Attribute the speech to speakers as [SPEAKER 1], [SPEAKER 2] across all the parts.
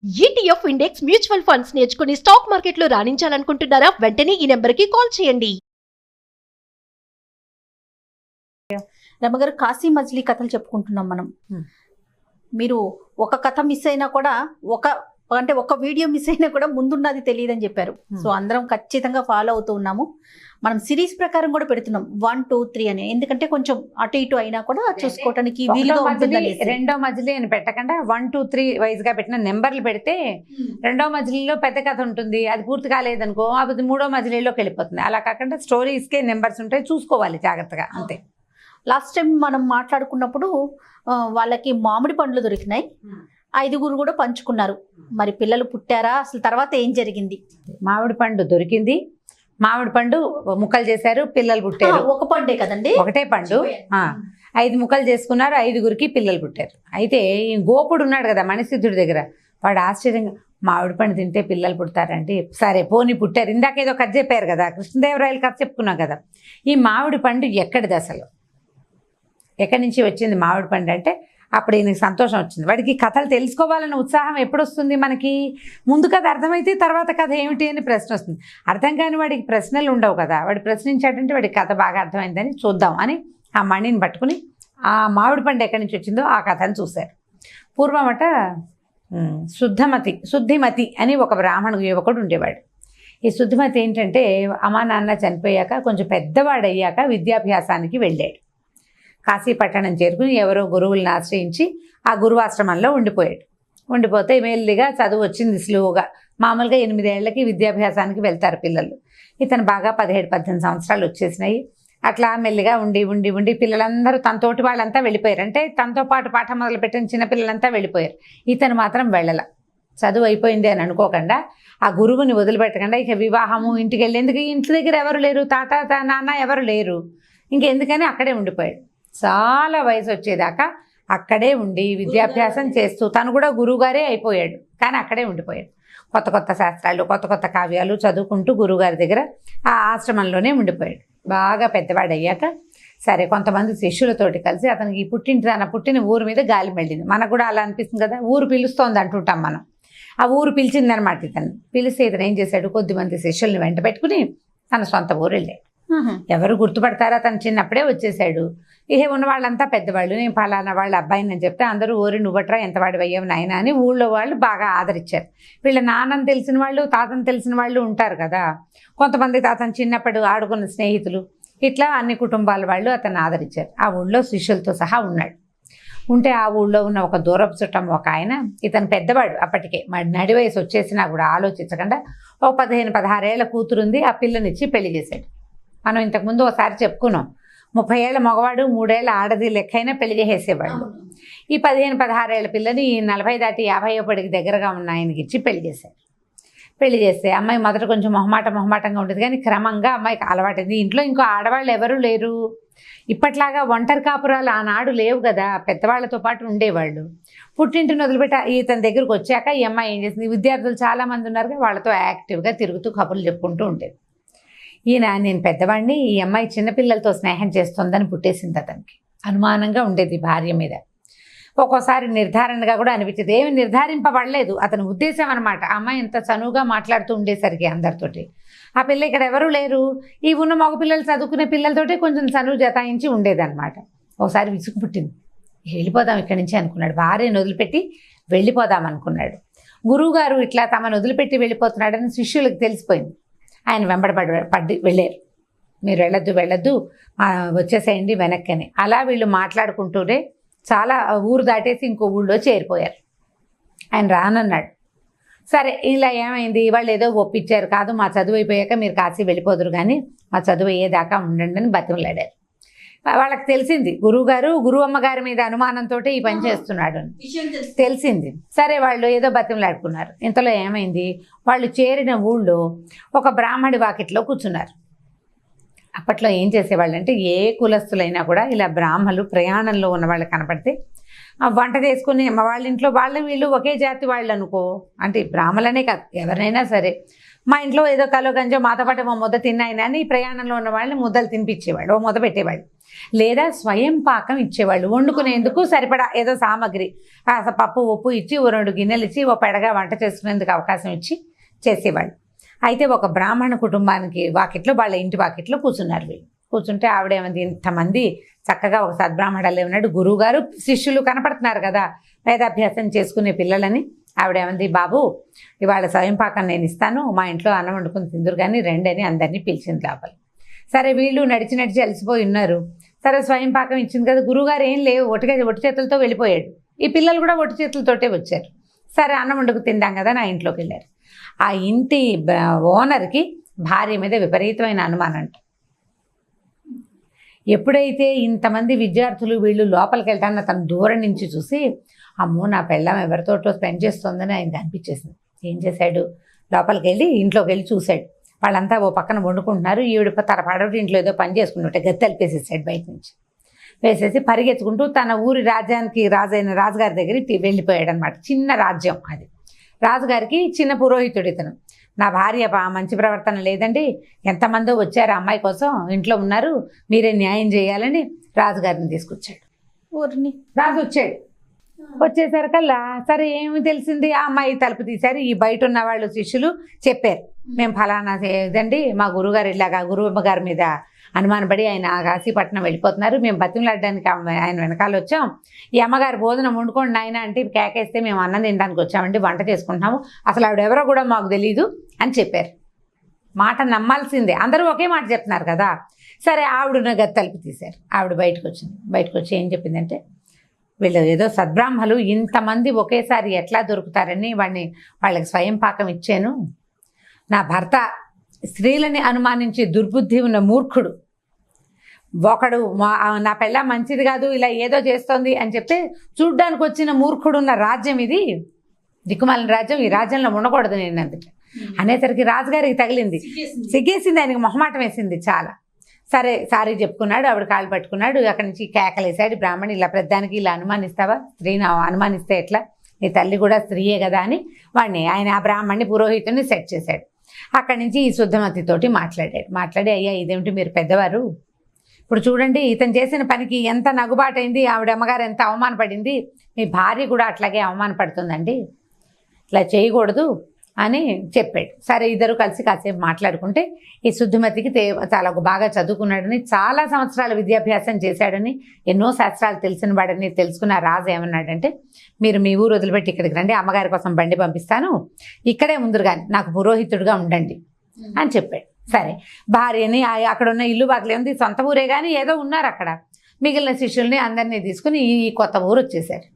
[SPEAKER 1] ETF index mutual funds నేర్చుకుని stock మార్కెట్లో రాణించాలనుకుంటున్నారా? వెంటనే ఈ నెంబర్కి కాల్ చేయండి.
[SPEAKER 2] రమగారు, కాశీ మజిలీ కథలు చెప్పుకుంటున్నాం మనం. మీరు ఒక కథ మిస్ అయినా కూడా ఒక వీడియో మిస్ అయినా కూడా ముందున్నది తెలియదని చెప్పారు. సో అందరం ఖచ్చితంగా ఫాలో అవుతూ ఉన్నాము. మనం సిరీస్ ప్రకారం కూడా పెడుతున్నాం 1, 2, 3 అని. ఎందుకంటే కొంచెం అటు ఇటు అయినా కూడా చూసుకోవడానికి వీలుగా ఉంటుంది.
[SPEAKER 3] రెండో మజిలీ అని పెట్టకుండా 1, 2, 3 వైజ్ గా పెట్టిన నెంబర్లు పెడితే రెండో మజిలీలో పెద్ద కథ ఉంటుంది. అది పూర్తి కాలేదనుకో అది మూడో మజిలీలోకి వెళ్ళిపోతుంది. అలా కాకుండా స్టోరీస్కే నెంబర్స్ ఉంటాయి, చూసుకోవాలి జాగ్రత్తగా, అంతే.
[SPEAKER 2] లాస్ట్ టైం మనం మాట్లాడుకున్నప్పుడు వాళ్ళకి మామిడి పండ్లు దొరికినాయి, 5 కూడా పంచుకున్నారు. మరి పిల్లలు పుట్టారా? అసలు తర్వాత ఏం జరిగింది?
[SPEAKER 3] మామిడి పండు దొరికింది, మామిడి పండు ముక్కలు చేశారు, పిల్లలు పుట్టారు.
[SPEAKER 2] ఒక పండే కదండి,
[SPEAKER 3] ఒకటే పండు. 5 ముక్కలు చేసుకున్నారు, 5గురికి పిల్లలు పుట్టారు. అయితే ఈ గోపుడు ఉన్నాడు కదా మణిసిద్ధుడి దగ్గర, వాడు ఆశ్చర్యంగా మామిడి పండు తింటే పిల్లలు పుడతారంటే, సరే పోనీ పుట్టారు. ఇందాక ఏదో కథ చెప్పారు కదా, కృష్ణదేవరాయలు కథ చెప్పుకున్నాం కదా. ఈ మామిడి పండు ఎక్కడిది అసలు, ఎక్కడి నుంచి వచ్చింది మామిడి పండు అంటే అప్పుడు ఈయనకి సంతోషం వచ్చింది. వాడికి కథలు తెలుసుకోవాలన్న ఉత్సాహం ఎప్పుడు వస్తుంది మనకి? ముందు కథ అర్థమైతే తర్వాత కథ ఏమిటి అని ప్రశ్న వస్తుంది. అర్థం కాని వాడికి ప్రశ్నలు ఉండవు కదా. వాడు ప్రశ్నించాడంటే వాడికి కథ బాగా అర్థమైందని చూద్దాం అని ఆ మణిని పట్టుకుని ఆ మామిడి పండు ఎక్కడి నుంచి వచ్చిందో ఆ కథను చూశారు. పూర్వమట శుద్ధిమతి అని ఒక బ్రాహ్మణ యువకుడు ఉండేవాడు. ఈ శుద్ధిమతి ఏంటంటే అమ్మా నాన్న చనిపోయాక కొంచెం పెద్దవాడయ్యాక విద్యాభ్యాసానికి వెళ్ళాడు. కాశీపట్టణం చేరుకుని ఎవరో గురువులను ఆశ్రయించి ఆ గురువాశ్రమంలో ఉండిపోతే మెల్లిగా చదువు వచ్చింది స్లోగా. మామూలుగా 8 ఏళ్లకి విద్యాభ్యాసానికి వెళ్తారు పిల్లలు. ఇతను బాగా 17-18 సంవత్సరాలు వచ్చేసినాయి. అట్లా మెల్లిగా ఉండి పిల్లలందరూ తనతోటి వాళ్ళంతా వెళ్ళిపోయారు. అంటే తనతో పాటు పాఠం మొదలుపెట్టిన చిన్నపిల్లలంతా వెళ్ళిపోయారు. ఇతను మాత్రం వెళ్ళల. చదువు అయిపోయింది అని అనుకోకుండా, ఆ గురువుని వదిలిపెట్టకుండా ఇక వివాహము, ఇంటికి వెళ్ళేందుకు ఇంటి దగ్గర ఎవరు లేరు, తాత నాన్న ఎవరు లేరు, ఇంకెందుకని అక్కడే ఉండిపోయాడు. చాలా వయసు వచ్చేదాకా అక్కడే ఉండి విద్యాభ్యాసం చేస్తూ తను కూడా గురువుగారే అయిపోయాడు. కానీ అక్కడే ఉండిపోయాడు. కొత్త శాస్త్రాలు, కొత్త కావ్యాలు చదువుకుంటూ గురువుగారి దగ్గర ఆ ఆశ్రమంలోనే ఉండిపోయాడు. బాగా పెద్దవాడు అయ్యాక సరే కొంతమంది శిష్యులతోటి కలిసి అతనికి పుట్టిన ఊరు మీద గాలి వెళ్ళింది. మనకు కూడా అలా అనిపిస్తుంది కదా, ఊరు పిలుస్తోంది అంటుంటాం మనం. ఆ ఊరు పిలిచిందనమాట. ఇతను పిలిస్తే ఇతను ఏం చేశాడు, కొద్దిమంది శిష్యుల్ని వెంట పెట్టుకుని తన సొంత ఊరు వెళ్ళాడు. ఎవరు గుర్తుపడతారా, తను చిన్నప్పుడే వచ్చేసాడు. ఇహే ఉన్న వాళ్ళంతా పెద్దవాళ్ళు. నేను పలానా వాళ్ళ అబ్బాయిని అని చెప్తే అందరూ ఓరి నువ్వట్రా ఎంత వాడి అయ్యావు నాయన అని ఊళ్ళో వాళ్ళు బాగా ఆదరించారు. వీళ్ళ నాన్నని తెలిసిన వాళ్ళు, తాతను తెలిసిన వాళ్ళు ఉంటారు కదా. కొంతమంది తాతను చిన్నప్పుడు ఆడుకున్న స్నేహితులు, ఇట్లా అన్ని కుటుంబాల వాళ్ళు అతన్ని ఆదరించారు. ఆ ఊళ్ళో శిష్యులతో సహా ఉన్నాడు. ఉంటే ఆ ఊళ్ళో ఉన్న ఒక దూరపు చుట్టం ఒక ఆయన, ఇతను పెద్దవాడు అప్పటికే, మరి నడి వయసు వచ్చేసినా కూడా ఆలోచించకుండా ఒక 15-16 ఏళ్ల కూతురుంది, ఆ పిల్లనిచ్చి పెళ్లి చేశాడు. మనం ఇంతకుముందు ఒకసారి చెప్పుకున్నాం, 30 ఏళ్ల మగవాడు 3 ఏళ్ల ఆడది లెక్కైనా పెళ్లి చేసేవాళ్ళు. ఈ 15-16 ఏళ్ల పిల్లని 40 దాటి 50 పడికి దగ్గరగా ఉన్న ఆయనకి ఇచ్చి పెళ్లి చేశారు. పెళ్లి చేస్తే అమ్మాయి మొదట కొంచెం మొహమాటంగా ఉంటుంది, కానీ క్రమంగా అమ్మాయికి అలవాటైంది. ఇంట్లో ఇంకో ఆడవాళ్ళు ఎవరూ లేరు. ఇప్పట్లాగా ఒంటరి కాపురాలు ఆనాడు లేవు కదా, పెద్దవాళ్లతో పాటు ఉండేవాళ్ళు. పుట్టింటిని వదిలిపెట్టి ఇతని దగ్గరకు వచ్చాక ఈ అమ్మాయి ఏం చేసింది, విద్యార్థులు చాలామంది ఉన్నారు, వాళ్ళతో యాక్టివ్గా తిరుగుతూ కబుర్లు చెప్పుకుంటూ ఉండేది. ఈయన నేను పెద్దవాడిని, ఈ అమ్మాయి చిన్నపిల్లలతో స్నేహం చేస్తుందని పుట్టేసింది. అతనికి అనుమానంగా ఉండేది భార్య మీద. ఒక్కోసారి నిర్ధారణగా కూడా అనిపించేది. ఏమి నిర్ధారింపబడలేదు అతని ఉద్దేశం అనమాట. ఆ అమ్మాయి ఎంత చనువుగా మాట్లాడుతూ ఉండేసరికి అందరితోటి, ఆ పిల్ల ఇక్కడ ఎవరూ లేరు, ఈ ఉన్న మగపిల్లలు చదువుకునే పిల్లలతోటి కొంచెం చనువు జతాయించి ఉండేదన్నమాట. ఒకసారి విసుగు పుట్టింది, వెళ్ళిపోదాం ఇక్కడి నుంచి అనుకున్నాడు. భార్యను వదిలిపెట్టి వెళ్ళిపోదాం అనుకున్నాడు. గురువుగారు ఇట్లా తమను వదిలిపెట్టి వెళ్ళిపోతున్నాడని శిష్యులకు తెలిసిపోయింది. ఆయన వెంబడపడి వెళ్ళారు. మీరు వెళ్ళొద్దు వచ్చేసేయండి వెనక్కి అని. అలా వీళ్ళు మాట్లాడుకుంటూనే చాలా ఊరు దాటేసి ఇంకో ఊళ్ళో చేరిపోయారు. ఆయన రానన్నాడు. సరే ఇలా ఏమైంది, వాళ్ళు ఏదో ఒప్పించారు, కాదు మా చదువు అయిపోయాక మీరు కాశీ వెళ్ళిపోదురు కానీ మా చదువు అయ్యేదాకా ఉండండి అని బతిమలాడారు. వాళ్ళకి తెలిసింది గురువు అమ్మగారి మీద అనుమానంతో ఈ పని చేస్తున్నాడు అని తెలిసింది. సరే వాళ్ళు ఏదో బతిమలాడుకున్నారు. ఇంతలో ఏమైంది, వాళ్ళు చేరిన ఊళ్ళో ఒక బ్రాహ్మడి వాకిట్లో కూర్చున్నారు. అప్పట్లో ఏం చేసేవాళ్ళు అంటే, ఏ కులస్తులైనా కూడా ఇలా బ్రాహ్మలు ప్రయాణంలో ఉన్న వాళ్ళు కనపడితే వంట చేసుకుని వాళ్ళ ఇంట్లో వీళ్ళు ఒకే జాతి వాళ్ళు అనుకో, అంటే బ్రాహ్మలనే కాదు ఎవరైనా సరే, మా ఇంట్లో ఏదో కలో గంజో మాతో పాటు మా ముద్ద తిన్నాయినా అని ప్రయాణంలో ఉన్న వాళ్ళని ముద్దలు తినిపించేవాళ్ళు, ఓ ముద్ద పెట్టేవాళ్ళు. లేదా స్వయం పాకం ఇచ్చేవాళ్ళు. వండుకునేందుకు సరిపడా ఏదో సామాగ్రి, కాస్త పప్పు ఉప్పు ఇచ్చి 2 గిన్నెలు ఇచ్చి ఓ పెడగా వంట చేసుకునేందుకు అవకాశం ఇచ్చి చేసేవాళ్ళు. అయితే ఒక బ్రాహ్మణ కుటుంబానికి వాకిట్లో, వాళ్ళ ఇంటి వాకిట్లో కూర్చున్నారు వీళ్ళు. కూర్చుంటే ఆవిడేమంది, ఇంతమంది చక్కగా ఒక సద్బ్రాహ్మణులు ఉన్నాడు, గురువుగారు శిష్యులు కనపడుతున్నారు కదా వేదాభ్యాసం చేసుకునే పిల్లలని. ఆవిడేమంది, బాబు ఇవాళ స్వయం పాకం నేను ఇస్తాను, మా ఇంట్లో అన్నం వండుకుని తిందురు కానీ రండి అని అందరినీ పిలిచింది లోపల. సరే వీళ్ళు నడిచి నడిచి అలసిపోయి ఉన్నారు. సరే స్వయం పాకం ఇచ్చింది కదా, గురువుగారు ఏం లేవు, ఒట్టి చేతులతో వెళ్ళిపోయాడు. ఈ పిల్లలు కూడా ఒట్టి చేతులతోటే వచ్చారు. సరే అన్నం వండుకు తిందాం కదా నా ఇంట్లోకి వెళ్ళారు. ఆ ఇంటి ఓనర్కి భార్య మీద విపరీతమైన అనుమానం అంట. ఎప్పుడైతే ఇంతమంది విద్యార్థులు వీళ్ళు లోపలికి వెళ్తానో తను దూరం నుంచి చూసి, అమ్మో నా పెళ్ళాం ఎవరితోటో స్పెండ్ చేస్తుందని ఆయనకు అనిపించేసింది. ఏం చేశాడు, లోపలికి వెళ్ళి ఇంట్లోకి వెళ్ళి చూశాడు. వాళ్ళంతా ఓ పక్కన వండుకుంటున్నారు, ఈవిడ తన పడవటి ఇంట్లో ఏదో పని చేసుకుంటుంటే గత్తెలిపేసేసాడు బయట నుంచి. వేసేసి పరిగెత్తుకుంటూ తన ఊరి రాజ్యానికి రాజైన రాజుగారి దగ్గరికి వెళ్ళిపోయాడు అనమాట. చిన్న రాజ్యం అది. రాజుగారికి చిన్న పురోహితుడు ఇతను. నా భార్య మంచి ప్రవర్తన లేదండి, ఎంతమందో వచ్చారు అమ్మాయి కోసం, ఇంట్లో ఉన్నారు, మీరే న్యాయం చేయాలని రాజుగారిని తీసుకొచ్చాడు.
[SPEAKER 2] ఊరిని
[SPEAKER 3] రాజు వచ్చాడు. వచ్చేసరికల్లా సరే ఏమి తెలిసింది, ఆ అమ్మాయి తలుపు తీశారు. ఈ బయట ఉన్న వాళ్ళు శిష్యులు చెప్పారు, మేము ఫలానా ఇదండి మా గురువుగారు ఇలాగా గురువు గారి మీద అనుమానపడి ఆయన కాశీపట్నం వెళ్ళిపోతున్నారు, మేము బతిమలాడడానికి ఆయన వెనకాల వచ్చాం, ఈ అమ్మగారు భోజనం వండుకోండి ఆయన అంటే కేకేస్తే మేము అన్నం తినడానికి వచ్చామండి, వంట చేసుకుంటున్నాము, అసలు ఆవిడెవరో కూడా మాకు తెలియదు అని చెప్పారు. మాట నమ్మాల్సిందే, అందరూ ఒకే మాట చెప్తున్నారు కదా. సరే ఆవిడ గది తలుపు తీశారు. ఆవిడ బయటకు వచ్చింది. బయటకు వచ్చి ఏం చెప్పిందంటే, వీళ్ళు ఏదో సద్బ్రాహ్మలు ఇంతమంది ఒకేసారి ఎట్లా దొరుకుతారని వాళ్ళకి స్వయం పాకం ఇచ్చాను. నా భర్త స్త్రీలని అనుమానించి దుర్బుద్ధి ఉన్న మూర్ఖుడు ఒకడు, నా పెళ్ళ మంచిది కాదు ఇలా ఏదో చేస్తోంది అని చెప్తే చూడ్డానికి వచ్చిన మూర్ఖుడు ఉన్న రాజ్యం ఇది, దిక్కుమాలిన రాజ్యం, ఈ రాజ్యంలో ఉండకూడదు నేను అందుకే అనేసరికి రాజుగారికి తగిలింది, సిగ్గేసింది, ఆయనకి మొహమాటం వేసింది చాలా. సరే సారీ చెప్పుకున్నాడు, ఆవిడ కాళ్ళు పట్టుకున్నాడు, అక్కడి నుంచి కేకలేసాడు, బ్రాహ్మణి ఇలా ప్రధానికి ఇలా అనుమానిస్తావా, స్త్రీని అనుమానిస్తే ఎట్లా, నీ తల్లి కూడా స్త్రీయే కదా అని ఆయన ఆ బ్రాహ్మణ్ణి పురోహితుని సెట్ చేశాడు. అక్కడి నుంచి ఈ శుద్ధమతితోటి మాట్లాడి అయ్యా ఇదేమిటి మీరు పెద్దవారు, ఇప్పుడు చూడండి ఇతను చేసిన పనికి ఎంత నగుబాటైంది, ఆవిడ అమ్మగారు ఎంత అవమానపడింది, మీ భార్య కూడా అట్లాగే అవమానపడుతుందండి, ఇట్లా చేయకూడదు అని చెప్పాడు. సరే ఇద్దరు కలిసి కాసేపు మాట్లాడుకుంటే ఈ శుద్ధమతికి చాలా బాగా చదువుకున్నాడని, చాలా సంవత్సరాల విద్యాభ్యాసం చేశాడని, ఎన్నో శాస్త్రాలు తెలిసిన వాడని తెలుసుకున్న రాజు ఏమన్నాడంటే, మీరు మీ ఊరు వదిలిపెట్టి ఇక్కడికి రండి, అమ్మగారి కోసం బండి పంపిస్తాను, ఇక్కడే ముందురుగాని నాకు పురోహితుడిగా ఉండండి అని చెప్పాడు. సరే భార్యని అక్కడ ఉన్న ఇల్లు బాగలేముంది, సొంత ఊరే కానీ ఏదో ఉన్నారు అక్కడ, మిగిలిన శిష్యుల్ని అందరినీ తీసుకుని ఈ కొత్త ఊరు వచ్చేసారు.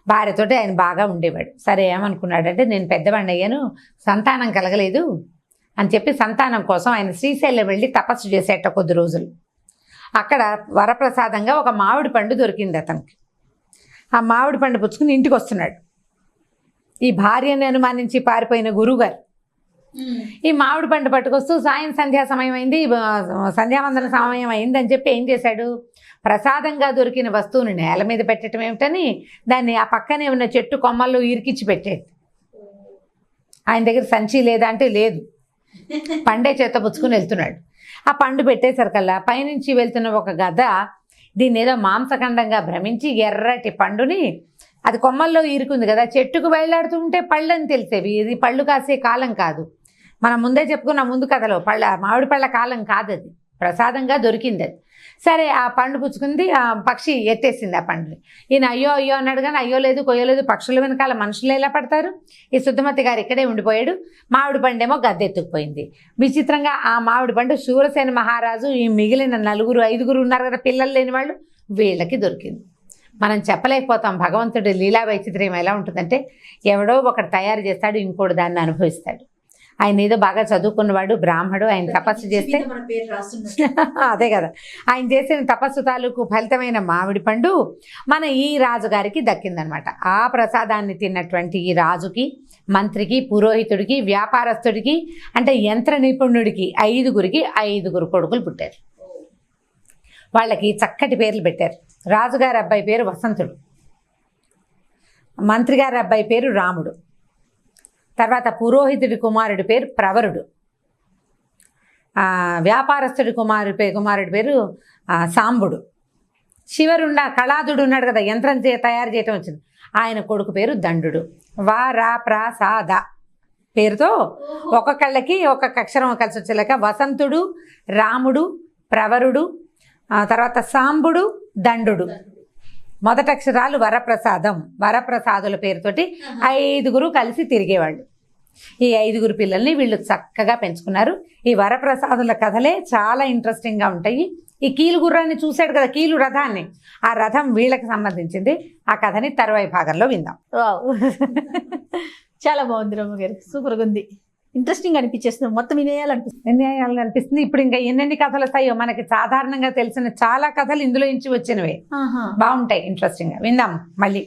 [SPEAKER 3] భార్యతోటి ఆయన బాగా ఉండేవాడు. సరే ఏమనుకున్నాడంటే, నేను పెద్దవాడిని అయ్యాను, సంతానం కలగలేదు అని చెప్పి సంతానం కోసం ఆయన శ్రీశైలం వెళ్ళి తపస్సు చేసేట కొద్ది రోజులు. అక్కడ వరప్రసాదంగా ఒక మామిడి పండు దొరికింది అతనికి. ఆ మామిడి పండు పుచ్చుకుని ఇంటికి వస్తున్నాడు ఈ భార్యని అనుమానించి పారిపోయిన గురువుగారు. ఈ మామిడి పండు పట్టుకొస్తూ సాయం సంధ్యా సమయం అయింది, సంధ్యావందన సమయం అయింది అని చెప్పి ఏం చేశాడు, ప్రసాదంగా దొరికిన వస్తువుని నేల మీద పెట్టడం ఏమిటని దాన్ని ఆ పక్కనే ఉన్న చెట్టు కొమ్మల్లో ఇరికిచ్చి పెట్టేది. ఆయన దగ్గర సంచి లేదా అంటే లేదు, పండే చేత పుచ్చుకుని వెళ్తున్నాడు. ఆ పండు పెట్టేసరికల్లా పైనుంచి వెళ్తున్న ఒక గద దీన్ని ఏదో మాంసఖండంగా భ్రమించి ఎర్రటి పండుని, అది కొమ్మల్లో ఇరుకుంది కదా, చెట్టుకు వేలాడుతుంటే పళ్ళని తెలిసేవి, ఇది పళ్ళు కాసే కాలం కాదు, మనం ముందే చెప్పుకున్న ముందు కథలో మామిడి పళ్ళ కాలం కాదు, అది ప్రసాదంగా దొరికింది అది. సరే ఆ పండు పుచ్చుకుంది, ఆ పక్షి ఎత్తేసింది ఆ పండుని. ఈయన అయ్యో అయ్యో అన్నాడు కానీ అయ్యో లేదు కొయ్యలేదు, పక్షుల వెనకాల మనుషులు ఎలా పడతారు. ఈ శుద్ధమతి గారు ఇక్కడే ఉండిపోయాడు, మామిడి పండేమో గద్దెత్తుకుపోయింది. విచిత్రంగా ఆ మామిడి పండు శూరసేన మహారాజు, ఈ మిగిలిన 4-5 ఉన్నారు కదా పిల్లలు లేని వాళ్ళు, వీళ్ళకి దొరికింది. మనం చెప్పలేకపోతాం భగవంతుడి లీలా వైచిత్ర్యం ఎలా ఉంటుందంటే, ఎవడో ఒకటి తయారు చేస్తాడు, ఇంకోటి దాన్ని అనుభవిస్తాడు. ఆయన ఏదో బాగా చదువుకున్నవాడు, బ్రాహ్మడు, ఆయన తపస్సు చేస్తే అదే కదా, ఆయన చేసిన తపస్సు తాలూకు ఫలితమైన మామిడి పండు మన ఈ రాజుగారికి దక్కిందనమాట. ఆ ప్రసాదాన్ని తిన్నటువంటి ఈ రాజుకి, మంత్రికి, పురోహితుడికి, వ్యాపారస్తుడికి, అంటే యంత్ర నిపుణుడికి 5 కొడుకులు పుట్టారు. వాళ్ళకి చక్కటి పేర్లు పెట్టారు. రాజుగారి అబ్బాయి పేరు వసంతుడు, మంత్రి గారి అబ్బాయి పేరు రాముడు, తర్వాత పురోహితుడి కుమారుడి పేరు ప్రవరుడు, వ్యాపారస్తుడి కుమారుడి పేరు సాంబుడు. శివరుండ కళాదుడు ఉన్నాడు కదా, యంత్రం తయారు చేయటం వచ్చింది, ఆయన కొడుకు పేరు దండు. వారప్రసాద పేరుతో ఒక్కొక్కళ్ళకి ఒక్కొక్క అక్షరం కలిసి వచ్చేలాక వసంతుడు, రాముడు, ప్రవరుడు, తర్వాత సాంబుడు, దండు. మొదటి అక్షరాలు వరప్రసాదం. వరప్రసాదుల పేరుతోటి 5 కలిసి తిరిగేవాళ్ళు. ఈ 5 పిల్లల్ని వీళ్ళు చక్కగా పెంచుకున్నారు. ఈ వరప్రసాదుల కథలే చాలా ఇంట్రెస్టింగ్గా ఉంటాయి. ఈ కీలు గుర్రాన్ని చూశాడు కదా, కీలు రథాన్ని, ఆ రథం వీళ్ళకి సంబంధించింది. ఆ కథని తర్వాయి భాగంలో విందాం.
[SPEAKER 2] వావ్. చాలా బాగుంది రమ్మగారు, సూపర్గా ఉంది, ఇంట్రెస్టింగ్ అనిపించేస్తుంది, మొత్తం వినేయాలనిపిస్తుంది.
[SPEAKER 3] ఎన్ని అనిపిస్తుంది. ఇప్పుడు ఇంకా ఎన్నెన్ని కథలు వస్తాయో, మనకి సాధారణంగా తెలిసిన చాలా కథలు ఇందులో నుంచి వచ్చినవే. బాగుంటాయి, ఇంట్రెస్టింగ్గా విందాం మళ్ళీ.